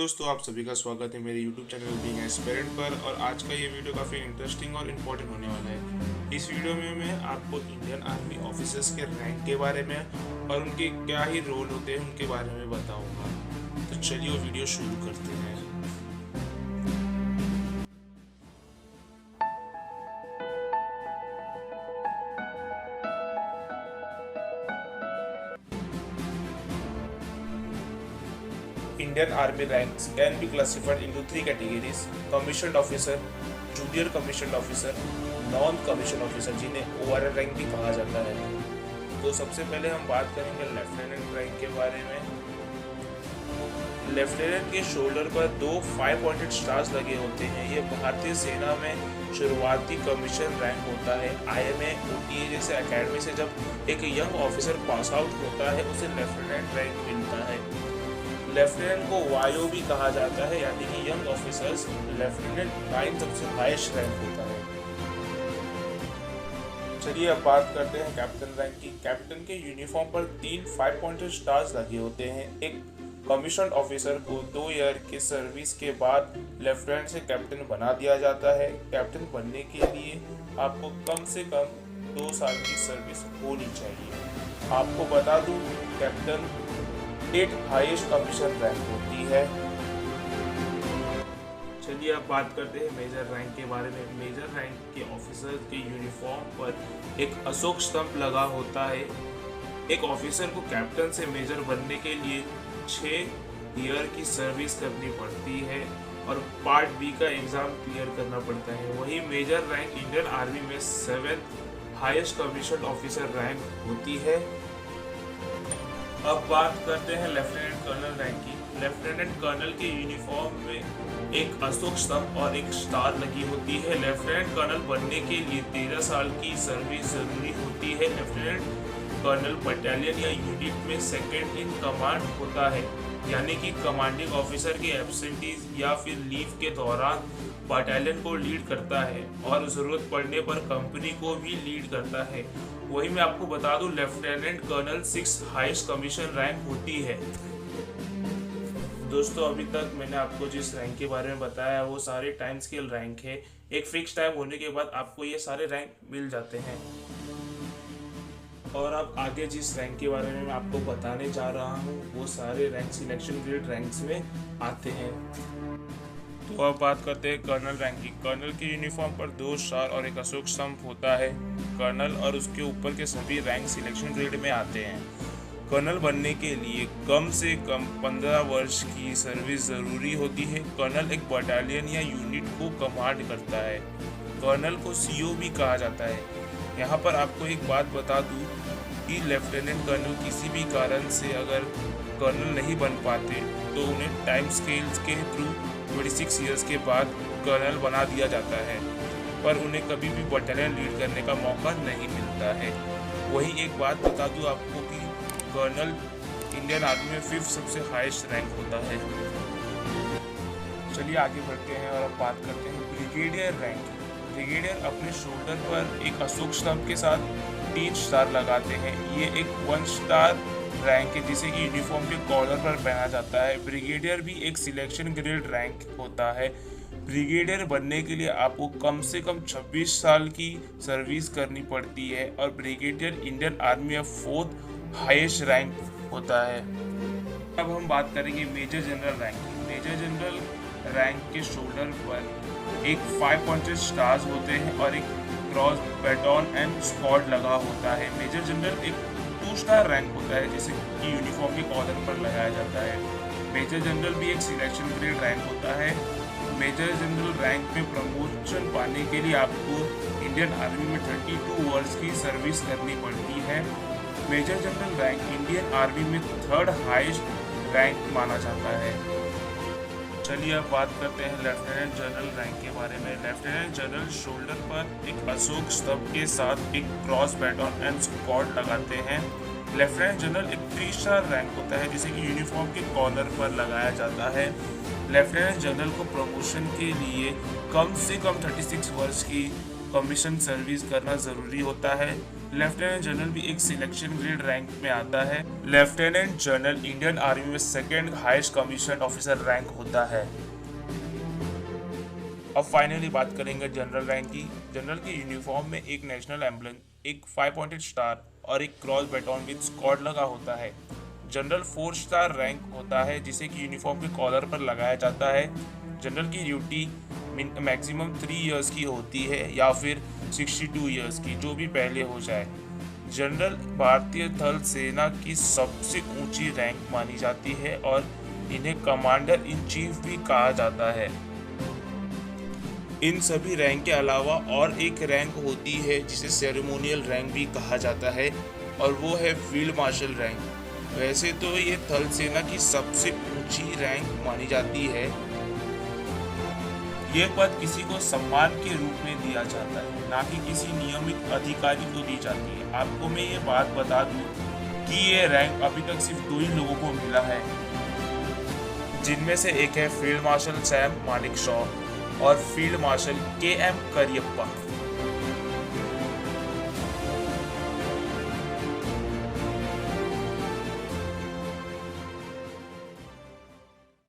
दोस्तों, आप सभी का स्वागत है मेरे YouTube चैनल बीइंग एस्पिरेंट पर। और आज का ये वीडियो काफ़ी इंटरेस्टिंग और इम्पोर्टेंट होने वाला है। इस वीडियो में मैं आपको इंडियन आर्मी ऑफिसर्स के रैंक के बारे में और उनके क्या ही रोल होते हैं उनके बारे में बताऊंगा। तो चलिए वो वीडियो शुरू करते हैं। Indian Army ranks can be classified into three categories: commissioned officer, junior commissioned officer, non-commissioned officer, जिन्हें ORL रैंक भी कहा जाता है। तो सबसे पहले हम बात करेंगे लेफ्टिनेंट रैंक के बारे में। लेफ्टिनेंट के शोल्डर पर 2 5 पॉइंटेड स्टार्स लगे होते हैं। ये भारतीय सेना में शुरुआती कमीशन रैंक होता है। IMA OTA जैसे एकेडमी से जब एक यंग ऑफिसर पास आउट होता है उसे लेफ्टिनेंट रैंक मिलता है। लेफ्टिनेंट को वायो भी कहा जाता है, यानी कि यंग ऑफिसर्स। लेफ्टिनेंट 9 सबसे हाईएस्ट रैंक होता है। चलिए अब बात करते हैं कैप्टन रैंक की। कैप्टन के यूनिफॉर्म पर 3 5 पॉइंटेड स्टार्स लगे होते हैं। एक कमीशन्ड ऑफिसर को 2 ईयर के सर्विस के बाद लेफ्टिनेंट से कैप्टन बना दिया जाता है। कैप्टन बनने के लिए आपको कम से कम 2 साल की सर्विस होनी चाहिए। आपको बता दूं, कैप्टन 8 हाईएस्ट कमीशन रैंक होती है। चलिए अब बात करते हैं मेजर रैंक के बारे में। मेजर रैंक के ऑफिसर के यूनिफॉर्म पर एक अशोक स्तंभ लगा होता है। एक ऑफिसर को कैप्टन से मेजर बनने के लिए 6 ईयर की सर्विस करनी पड़ती है और पार्ट बी का एग्जाम क्लियर करना पड़ता है। वही मेजर रैंक इंडियन आर्मी में 7th highest commission officer rank होती है। अब बात करते हैं लेफ्टिनेंट कर्नल रैंक की। लेफ्टिनेंट कर्नल के यूनिफॉर्म में एक अशोक स्तंभ और एक स्टार लगी होती है। लेफ्टिनेंट कर्नल बनने के लिए 13 साल की सर्विस जरूरी होती है। लेफ्टिनेंट कर्नल बटालियन या यूनिट में सेकंड इन कमांड होता है, यानी कि कमांडिंग ऑफिसर के एब्सेंटीज या फिर लीव के दौरान बटालियन को लीड करता है और जरूरत पड़ने पर कंपनी को भी लीड करता है। वही मैं आपको बता दूं, lieutenant colonel 6 highest commission rank होती है। दोस्तों, अभी तक मैंने आपको जिस रैंक के बारे में बताया वो सारे टाइम स्केल रैंक है। एक फिक्स टाइम होने के बाद आपको ये सारे रैंक मिल जाते हैं। और अब आगे जिस रैंक के बारे में मैं आपको बताने जा रहा हूँ वो सारे रैंक सिलेक्शन ग्रेड रैंक्स में आते हैं। तो अब बात करते हैं कर्नल रैंक की। कर्नल के यूनिफॉर्म पर 2 स्टार और एक अशोक स्तंभ होता है। कर्नल और उसके ऊपर के सभी रैंक सिलेक्शन ग्रेड में आते हैं। कर्नल बनने के लिए कम से कम 15 वर्ष की सर्विस ज़रूरी होती है। कर्नल एक बटालियन या यूनिट को कमांड करता है। कर्नल को CO भी कहा जाता है। यहाँ पर आपको एक बात बता दूँ कि लेफ्टिनेंट कर्नल किसी भी कारण से अगर कर्नल नहीं बन पाते तो उन्हें टाइम स्केल्स के थ्रू 26 ईयर्स के बाद कर्नल बना दिया जाता है, पर उन्हें कभी भी बटालियन लीड करने का मौका नहीं मिलता है। वही एक बात बता दूं आपको कि कर्नल इंडियन आर्मी में 5th सबसे हाईएस्ट रैंक होता है। चलिए आगे बढ़ते हैं और अब बात करते हैं ब्रिगेडियर रैंक। ब्रिगेडियर अपने शोल्डर पर एक अशोक स्तंभ के साथ 3 स्टार लगाते हैं। ये एक 1 स्टार रैंक है जिसे कि यूनिफॉर्म के कॉलर पर पहना जाता है। ब्रिगेडियर भी एक सिलेक्शन ग्रेड रैंक होता है। ब्रिगेडियर बनने के लिए आपको कम से कम 26 साल की सर्विस करनी पड़ती है और ब्रिगेडियर इंडियन आर्मी में 4th हाईएस्ट रैंक होता है। अब हम बात करेंगे मेजर जनरल रैंक की। मेजर जनरल रैंक के शोल्डर पर एक 5 पॉइंटेड स्टार्स होते हैं और एक क्रॉस बैटन एंड स्क्वाड लगा होता है। मेजर जनरल एक 2 स्टार रैंक होता है जिसे कि यूनिफॉर्म के कॉलर पर लगाया जाता है। मेजर जनरल भी एक सिलेक्शन ग्रेड रैंक होता है। मेजर जनरल रैंक में प्रमोशन पाने के लिए आपको इंडियन आर्मी में 32 वर्ष की सर्विस करनी पड़ती है। Major general rank Indian army में 3rd हाईएस्ट रैंक माना जाता है। चलिए अब बात करते हैं लेफ्टिनेंट जनरल रैंक के बारे में। लेफ्टिनेंट जनरल शोल्डर पर एक अशोक स्तंभ के साथ एक क्रॉस बैटन एंड स्क्वाड लगाते हैं। लेफ्टिनेंट जनरल एक 3 स्टार रैंक होता है जिसे कि यूनिफॉर्म के कॉलर पर लगाया जाता है। लेफ्टिनेंट जनरल को प्रमोशन के लिए कम से कम 36 वर्ष की कमीशन सर्विस करना ज़रूरी होता है। लेफ्टिनेंट जनरल भी एक सिलेक्शन ग्रेड रैंक में आता है। लेफ्टिनेंट जनरल इंडियन आर्मी में second highest commission officer rank होता है। अब फाइनली बात करेंगे जनरल रैंक की। जनरल के यूनिफॉर्म में एक नेशनल एम्बलम, एक 5 पॉइंटेड स्टार और एक क्रॉस बैटन विद स्क्वाड लगा होता है। जनरल 4 स्टार रैंक होता है जिसे कि यूनिफॉर्म के कॉलर पर लगाया जाता है। जनरल की ड्यूटी मैक्सिमम 3 इयर्स की होती है या फिर 62 इयर्स की, जो भी पहले हो जाए। जनरल भारतीय थल सेना की सबसे ऊंची रैंक मानी जाती है और इन्हें कमांडर इन चीफ भी कहा जाता है। इन सभी रैंक के अलावा और एक रैंक होती है जिसे सेरेमोनियल रैंक भी कहा जाता है और वो है फील्ड मार्शल रैंक। वैसे तो ये थल सेना की सबसे ऊंची रैंक मानी जाती है। ये पद किसी को सम्मान के रूप में दिया जाता है, ना कि किसी नियमित अधिकारी को दी जाती है। आपको मैं ये बात बता दूं कि ये रैंक अभी तक सिर्फ 2 ही लोगों को मिला है, जिनमें से एक है फील्ड मार्शल सैम मानेकशॉ और फील्ड मार्शल के एम करियप्पा।